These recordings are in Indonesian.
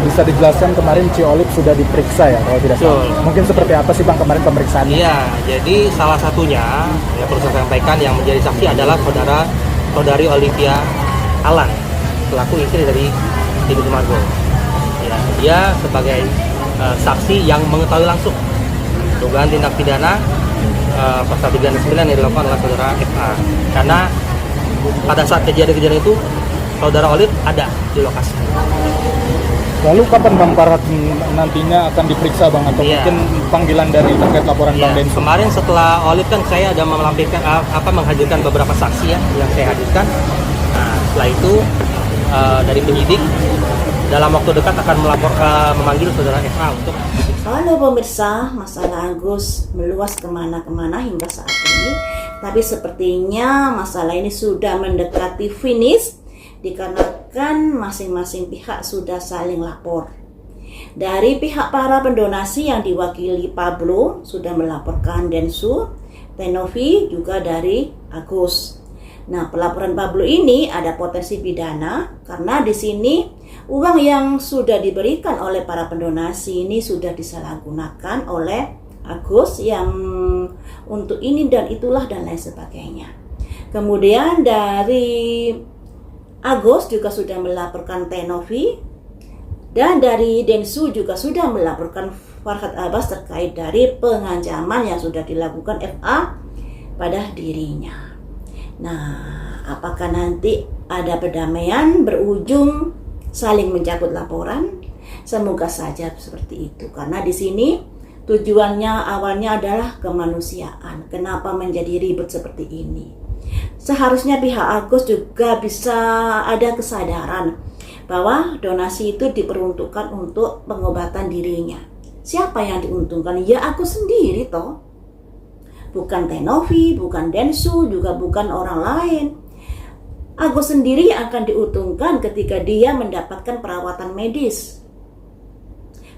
bisa dijelaskan kemarin Ci Olive sudah diperiksa ya kalau tidak salah. Betul. Mungkin seperti apa sih Bang kemarin pemeriksaannya? Iya, jadi salah satunya yang perlu saya sampaikan yang menjadi saksi adalah saudari Olivia Alan, selaku istri dari Ibu Sumargo. Ya, dia sebagai saksi yang mengetahui langsung dugaan tindak pidana pasal 39 yang dilakukan oleh saudara FA. Karena pada saat kejadian-kejadian itu saudara Olive ada di lokasi. Lalu kapan Bang Farhat nantinya akan diperiksa Bang atau Iya. mungkin panggilan dari terkait laporan Bang Ya, Densu? kemarin setelah Olive kan saya ada menghadirkan beberapa saksi ya yang saya hadirkan. Nah, setelah itu dari penyidik dalam waktu dekat akan memanggil saudara FA untuk diperiksa. Halo pemirsa, masalah Agus meluas kemana-kemana hingga saat ini. Tapi sepertinya masalah ini sudah mendekati finish dikarenakan masing-masing pihak sudah saling lapor. Dari pihak para pendonasi yang diwakili Pablo sudah melaporkan Densu, Tenovi juga dari Agus. Nah, pelaporan Pablo ini ada potensi pidana karena di sini uang yang sudah diberikan oleh para pendonasi ini sudah disalahgunakan oleh Agus yang untuk ini dan itulah dan lain sebagainya. Kemudian dari Agus juga sudah melaporkan Tenovi dan dari Densu juga sudah melaporkan Farhat Abbas terkait dari pengancaman yang sudah dilakukan FA pada dirinya. Nah, apakah nanti ada perdamaian berujung saling mencabut laporan? Semoga saja seperti itu karena di sini tujuannya awalnya adalah kemanusiaan. Kenapa menjadi ribet seperti ini? Seharusnya pihak Agus juga bisa ada kesadaran bahwa donasi itu diperuntukkan untuk pengobatan dirinya. Siapa yang diuntungkan? Ya Agus sendiri toh. Bukan Tenovi, bukan Densu, juga bukan orang lain. Agus sendiri yang akan diuntungkan ketika dia mendapatkan perawatan medis.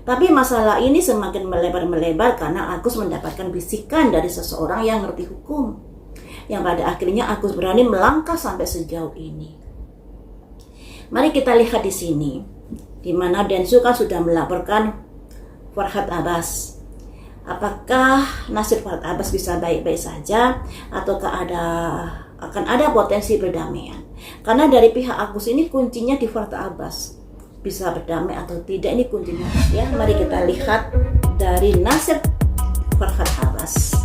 Tapi masalah ini semakin melebar karena Agus mendapatkan bisikan dari seseorang yang ngerti hukum. Yang pada akhirnya Agus berani melangkah sampai sejauh ini. Mari kita lihat di sini, di mana Densu kan sudah melaporkan Farhat Abbas. Apakah nasib Farhat Abbas bisa baik-baik saja, ataukah akan ada potensi perdamaian? Karena dari pihak Agus ini kuncinya di Farhat Abbas. Bisa berdamai atau tidak ini kuncinya ya. Mari kita lihat dari nasib Farhat Abbas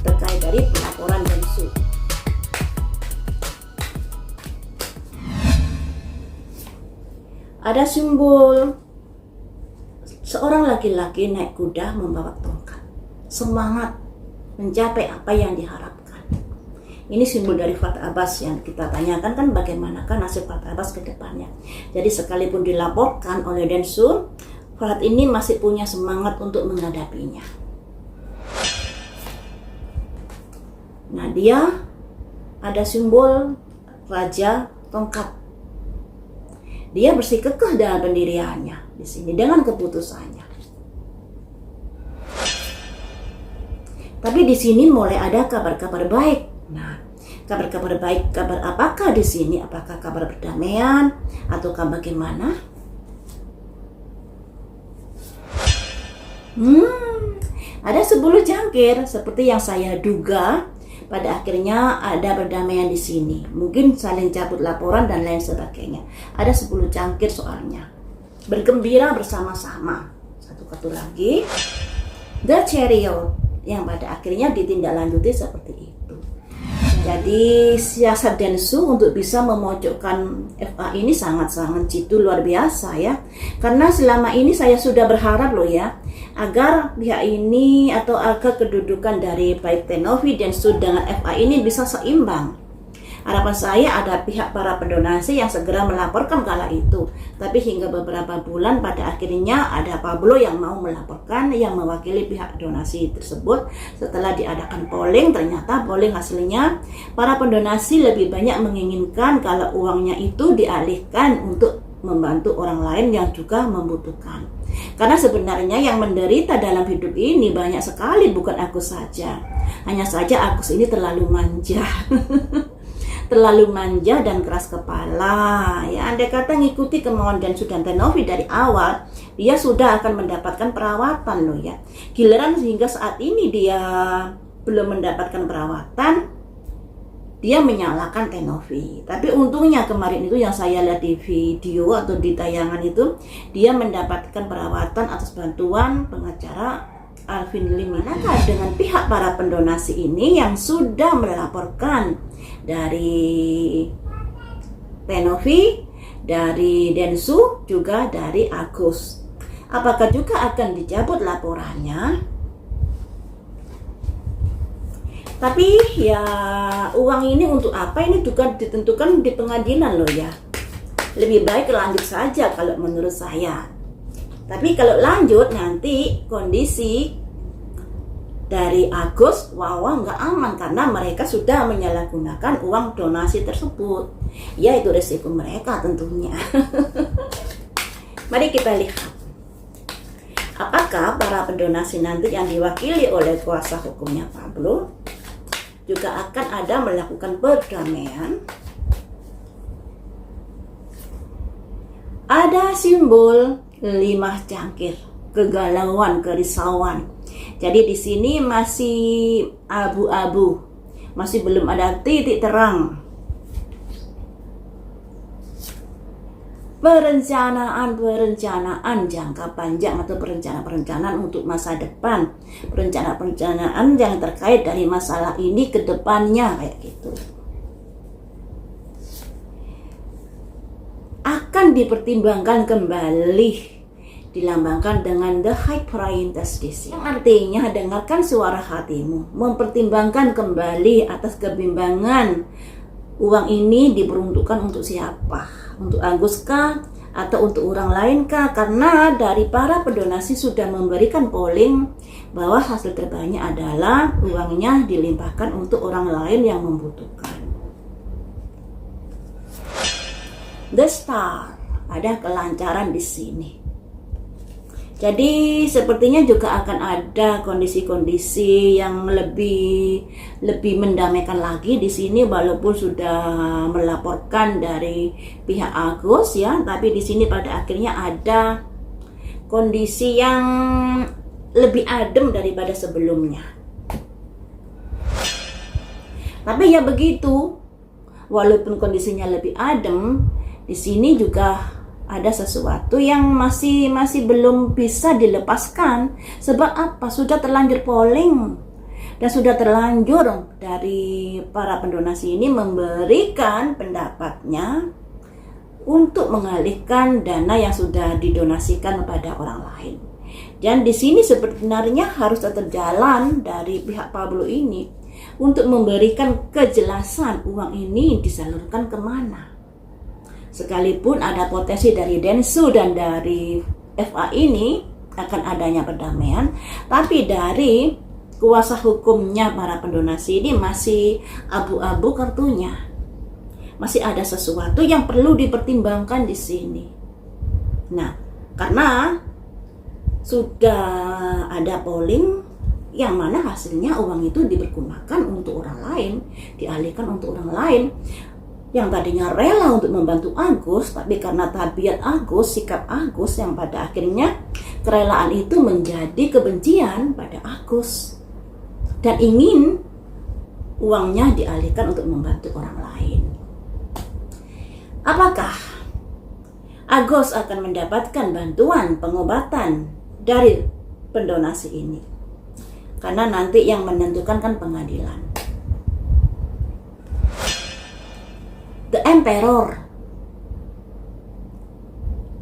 terkait dari pelaporan Densu. Ada simbol seorang laki-laki naik kuda membawa tongkat, semangat mencapai apa yang diharapkan. Ini simbol dari Farhat Abbas yang kita tanyakan kan bagaimanakah nasib Farhat Abbas ke depannya. Jadi sekalipun dilaporkan oleh Densu, Farhat ini masih punya semangat untuk menghadapinya. Nah, dia ada simbol Raja Tongkat. Dia bersikukuh dalam pendiriannya di sini dengan keputusannya. Tapi di sini mulai ada kabar-kabar baik. Nah, kabar-kabar baik, kabar apakah di sini? Apakah kabar perdamaian ataukah bagaimana? Ada 10 jangkir seperti yang saya duga. Pada akhirnya ada perdamaian di sini. Mungkin saling cabut laporan dan lain sebagainya. Ada 10 cangkir soalnya. Bergembira bersama-sama. Satu kartu lagi. The Chariot yang pada akhirnya ditindaklanjuti seperti itu. Jadi siasat Densu untuk bisa memojokkan FA ini sangat-sangat jitu luar biasa ya. Karena selama ini saya sudah berharap loh ya, agar pihak ini atau agar kedudukan dari baik Tenovi dan Densu dengan FA ini bisa seimbang. Harapan saya ada pihak para pendonasi yang segera melaporkan kala itu. Tapi hingga beberapa bulan pada akhirnya ada Pablo yang mau melaporkan yang mewakili pihak donasi tersebut. Setelah diadakan polling, ternyata polling hasilnya para pendonasi lebih banyak menginginkan kalau uangnya itu dialihkan untuk membantu orang lain yang juga membutuhkan. Karena sebenarnya yang menderita dalam hidup ini banyak sekali, bukan Agus saja. Hanya saja Agus ini terlalu manja. terlalu manja dan keras kepala. Ya, andai kata ngikuti kemauan Densu dan Tenovi dari awal, dia sudah akan mendapatkan perawatan loh ya. Giliran sehingga saat ini dia belum mendapatkan perawatan, dia menyalahkan Tenovi. Tapi untungnya kemarin itu yang saya lihat di video atau di tayangan itu, dia mendapatkan perawatan atas bantuan pengacara Alvin Lim. Manakah dengan pihak para pendonasi ini yang sudah melaporkan dari Tenovi, dari Densu, juga dari Agus? Apakah juga akan dicabut laporannya? Tapi ya uang ini untuk apa, ini juga ditentukan di pengadilan loh ya. Lebih baik lanjut saja kalau menurut saya. Tapi kalau lanjut nanti kondisi dari Agus, Wawa nggak aman karena mereka sudah menyalahgunakan uang donasi tersebut. Ya itu resiko mereka tentunya. Mari kita lihat. Apakah para pendonasi nanti yang diwakili oleh kuasa hukumnya Pablo juga akan ada melakukan perdamaian? Ada simbol 5 cangkir, kegalauan, kerisauan. Jadi di sini masih abu-abu, masih belum ada titik terang. Perencanaan jangka panjang atau perencanaan untuk masa depan, perencanaan yang terkait dari masalah ini ke depannya kayak gitu. Akan dipertimbangkan kembali, dilambangkan dengan the high prioritas decision. Artinya dengarkan suara hatimu, mempertimbangkan kembali atas kebimbangan uang ini diperuntukkan untuk siapa, untuk Agus kah atau untuk orang lain kah? Karena dari para pendonasi sudah memberikan polling bahwa hasil terbanyak adalah uangnya dilimpahkan untuk orang lain yang membutuhkan. The Star, ada kelancaran di sini. Jadi sepertinya juga akan ada kondisi-kondisi yang lebih mendamaikan lagi di sini, walaupun sudah melaporkan dari pihak Agus ya, tapi di sini pada akhirnya ada kondisi yang lebih adem daripada sebelumnya. Tapi ya begitu, walaupun kondisinya lebih adem, di sini juga ada sesuatu yang masih belum bisa dilepaskan. Sebab apa? Sudah terlanjur polling dan sudah terlanjur dari para pendonasi ini memberikan pendapatnya untuk mengalihkan dana yang sudah didonasikan kepada orang lain. Dan di sini sebenarnya harus tetap jalan dari pihak Pablo ini untuk memberikan kejelasan uang ini disalurkan kemana. Sekalipun ada potensi dari Densu dan dari FA ini akan adanya perdamaian, tapi dari kuasa hukumnya para pendonasi ini masih abu-abu kartunya. Masih ada sesuatu yang perlu dipertimbangkan di sini. Nah, karena sudah ada polling yang mana hasilnya uang itu dipergunakan untuk orang lain, dialihkan untuk orang lain. Yang tadinya rela untuk membantu Agus, tapi karena tabiat Agus, sikap Agus yang pada akhirnya kerelaan itu menjadi kebencian pada Agus dan ingin uangnya dialihkan untuk membantu orang lain. Apakah Agus akan mendapatkan bantuan pengobatan dari pendonasi ini? Karena nanti yang menentukan kan pengadilan. The Emperor.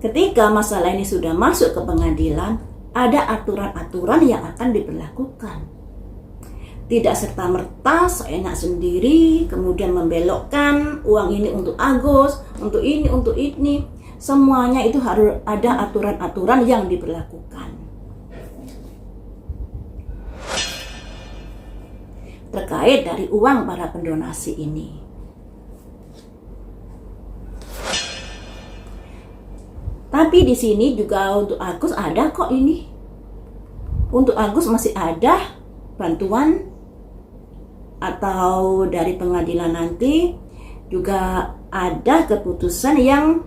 Ketika masalah ini sudah masuk ke pengadilan, ada aturan-aturan yang akan diberlakukan. Tidak serta-merta seenak sendiri, kemudian membelokkan uang ini untuk Agus, untuk ini, untuk ini. Semuanya itu harus ada aturan-aturan yang diberlakukan. Terkait dari uang para pendonasi ini. Tapi di sini juga untuk Agus ada kok ini. Untuk Agus masih ada bantuan atau dari pengadilan nanti juga ada keputusan yang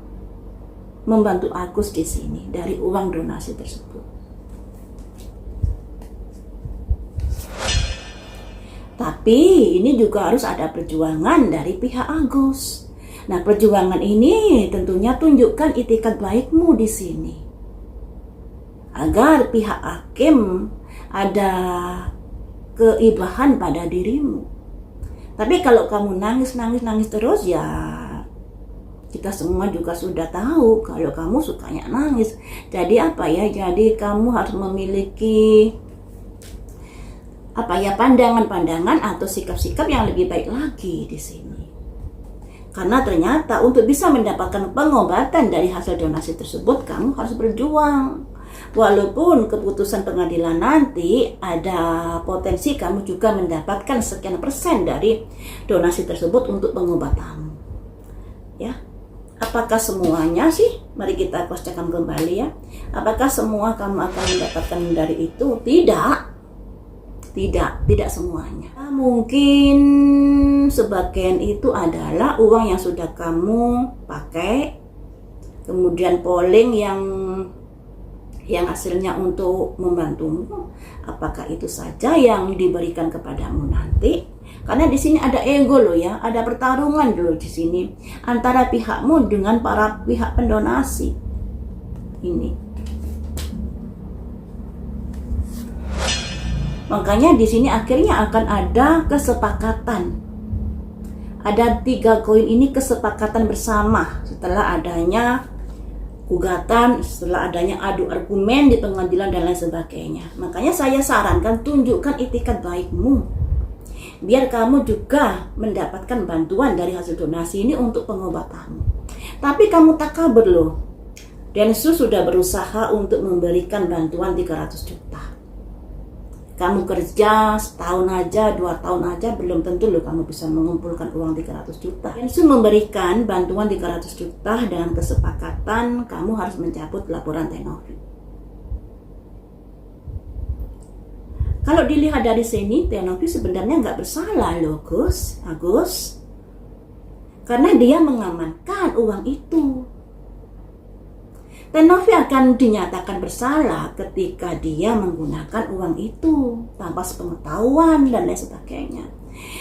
membantu Agus di sini dari uang donasi tersebut. Tapi ini juga harus ada perjuangan dari pihak Agus. Nah, perjuangan ini tentunya tunjukkan itikat baikmu di sini, agar pihak hakim ada keibahan pada dirimu. Tapi kalau kamu nangis terus, ya kita semua juga sudah tahu kalau kamu sukanya nangis. Jadi apa ya? Jadi kamu harus memiliki pandangan-pandangan atau sikap-sikap yang lebih baik lagi di sini. Karena ternyata untuk bisa mendapatkan pengobatan dari hasil donasi tersebut, kamu harus berjuang. Walaupun keputusan pengadilan nanti ada potensi kamu juga mendapatkan sekian persen dari donasi tersebut untuk pengobatanmu. Ya. Apakah semuanya sih? Mari kita cross-checkkan kembali ya. Apakah semua kamu akan mendapatkan dari itu? Tidak semuanya. Mungkin sebagian itu adalah uang yang sudah kamu pakai, kemudian polling yang hasilnya untuk membantumu. Apakah itu saja yang diberikan kepadamu nanti? Karena di sini ada ego loh ya, ada pertarungan dulu di sini antara pihakmu dengan para pihak pendonasi. Ini. Makanya di sini akhirnya akan ada kesepakatan. Ada 3 koin ini kesepakatan bersama setelah adanya gugatan, setelah adanya adu argumen di pengadilan dan lain sebagainya. Makanya saya sarankan tunjukkan itikat baikmu, biar kamu juga mendapatkan bantuan dari hasil donasi ini untuk pengobatanmu. Tapi kamu tak kabar loh, Densus sudah berusaha untuk memberikan bantuan 300 juta. Kamu kerja setahun aja, 2 tahun aja, belum tentu loh kamu bisa mengumpulkan uang 300 juta. Densus memberikan bantuan 300 juta dengan kesepakatan kamu harus mencabut laporan Tenovi. Kalau dilihat dari sini, Tenovi sebenarnya nggak bersalah loh Agus. Karena dia mengamankan uang itu. Tenovi akan dinyatakan bersalah ketika dia menggunakan uang itu tanpa sepengetahuan dan lain sebagainya.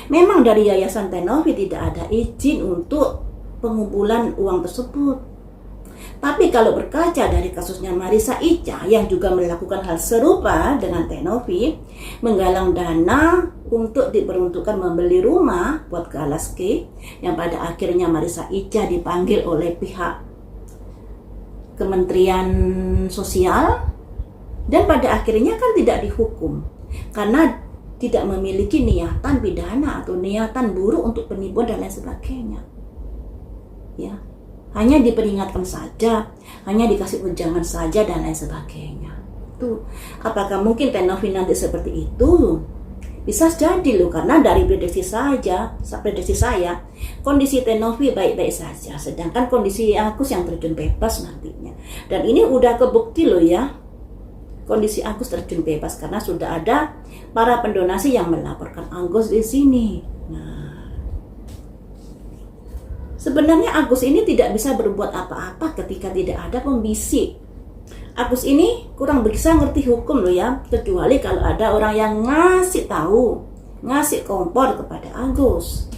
Memang dari Yayasan Tenovi tidak ada izin untuk pengumpulan uang tersebut. Tapi kalau berkaca dari kasusnya Marissa Ica yang juga melakukan hal serupa dengan Tenovi, menggalang dana untuk diperuntukkan membeli rumah buat Galaski, yang pada akhirnya Marissa Ica dipanggil oleh pihak Kementerian Sosial dan pada akhirnya kan tidak dihukum karena tidak memiliki niatan pidana atau niatan buruk untuk penipuan dan lain sebagainya. Ya, hanya diperingatkan saja, hanya dikasih ujangan saja dan lain sebagainya. Tuh, apakah mungkin Tenovi nanti seperti itu? Bisa jadi loh, karena dari prediksi saya, kondisi Tenovi baik-baik saja, sedangkan kondisi Agus yang terjun bebas nantinya. Dan ini udah kebukti loh ya, kondisi Agus terjun bebas karena sudah ada para pendonasi yang melaporkan Agus di sini. Nah, sebenarnya Agus ini tidak bisa berbuat apa-apa ketika tidak ada pembisik. Agus ini kurang bisa ngerti hukum loh ya, kecuali kalau ada orang yang ngasih tahu, ngasih kompor kepada Agus.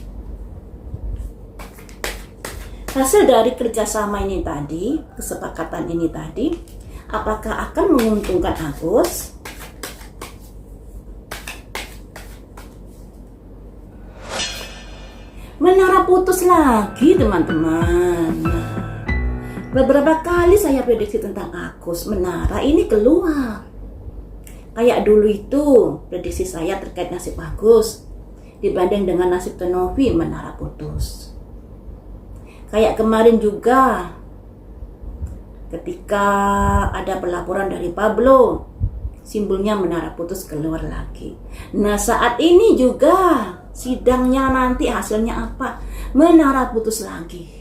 Hasil dari kerjasama ini tadi, kesepakatan ini tadi, apakah akan menguntungkan Agus? Menara putus lagi teman-teman. Beberapa kali saya prediksi tentang Agus, menara ini keluar. Kayak dulu itu prediksi saya terkait nasib Agus dibanding dengan nasib Tenovi, menara putus. Kayak kemarin juga ketika ada pelaporan dari Pablo, simbolnya menara putus keluar lagi. Nah, saat ini juga sidangnya nanti hasilnya apa? Menara putus lagi.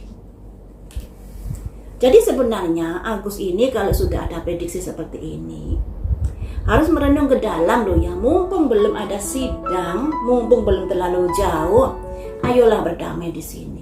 Jadi sebenarnya Agus ini kalau sudah ada prediksi seperti ini harus merenung ke dalam loh ya. Mumpung belum ada sidang, mumpung belum terlalu jauh, ayolah berdamai di sini.